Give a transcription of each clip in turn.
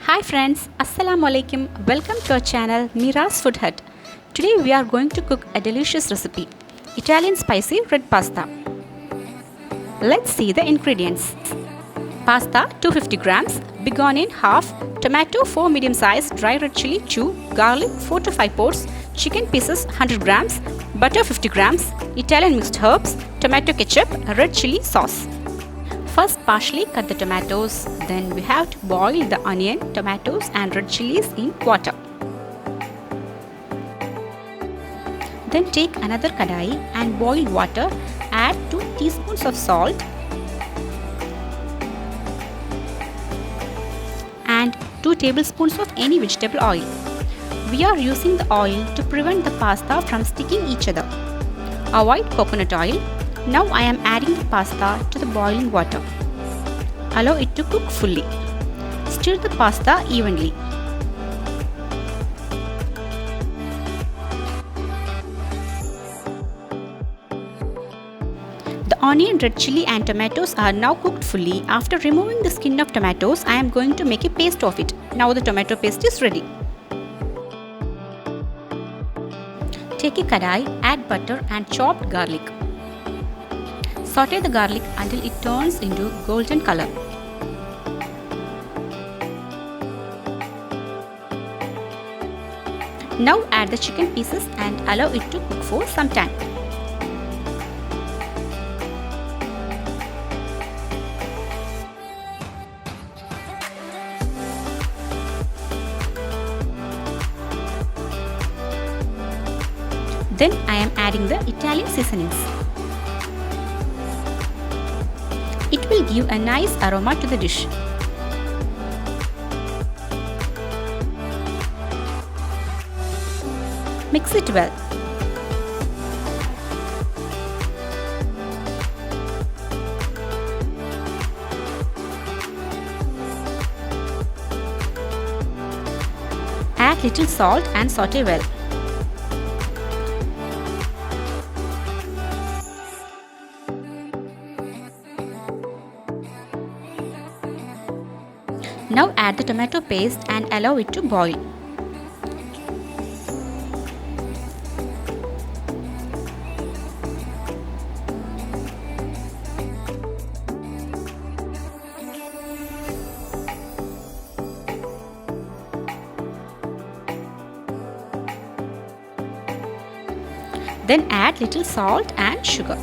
Hi friends, Assalamu alaikum. Welcome to our channel Meera's Food Hut. Today we are going to cook a delicious recipe, Italian spicy red pasta. Let's see the ingredients. Pasta 250 grams, big onion half, tomato 4 medium sized, dry red chilli 2, garlic 4 to 5 pods, chicken pieces 100 grams, butter 50 grams, Italian mixed herbs, tomato ketchup, red chilli sauce. First partially cut the tomatoes, then we have to boil the onion, tomatoes and red chilies in water. Then take another kadai and boil water, add 2 teaspoons of salt and 2 tablespoons of any vegetable oil. We are using the oil to prevent the pasta from sticking each other. Avoid coconut oil. Now I am adding the pasta to the boiling water. Allow it to cook fully. Stir the pasta evenly. The onion, red chilli and tomatoes are now cooked fully. After removing the skin of tomatoes, I am going to make a paste of it. Now the tomato paste is ready. Take a kadai, add butter and chopped garlic. Saute the garlic until it turns into golden color. Now add the chicken pieces and allow it to cook for some time. Then I am adding the Italian seasonings. It will give a nice aroma to the dish. Mix it well. Add little salt and saute well. Now add the tomato paste and allow it to boil. Then add little salt and sugar.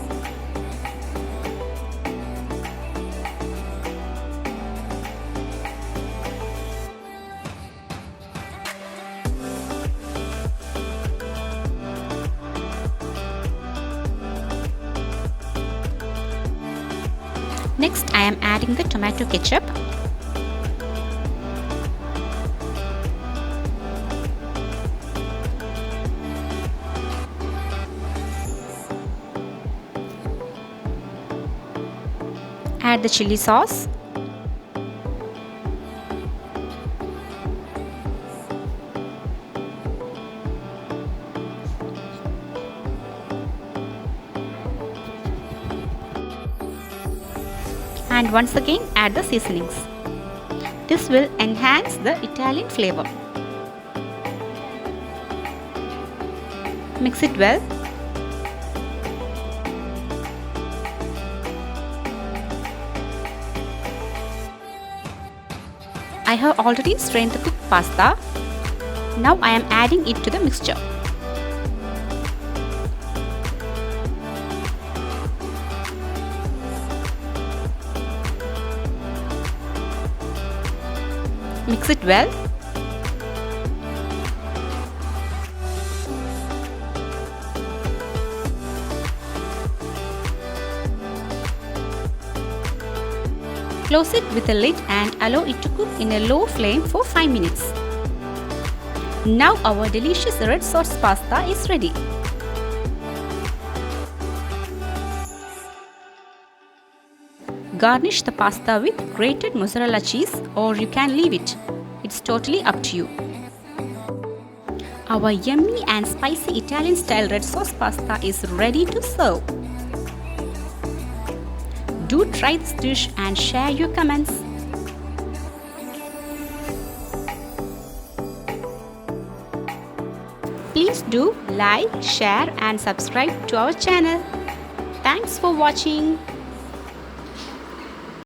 Next, I am adding the tomato ketchup. Add the chili sauce. And once again add the seasonings. This will enhance the Italian flavor. Mix it well. I have already strained the cooked pasta. Now I am adding it to the mixture. Mix it well. Close it with a lid and allow it to cook in a low flame for 5 minutes. Now our delicious red sauce pasta is ready. Garnish the pasta with grated mozzarella cheese or you can leave it. It's totally up to you. Our yummy and spicy Italian style red sauce pasta is ready to serve. Do try this dish and share your comments. Please do like, share and subscribe to our channel. Thanks for watching.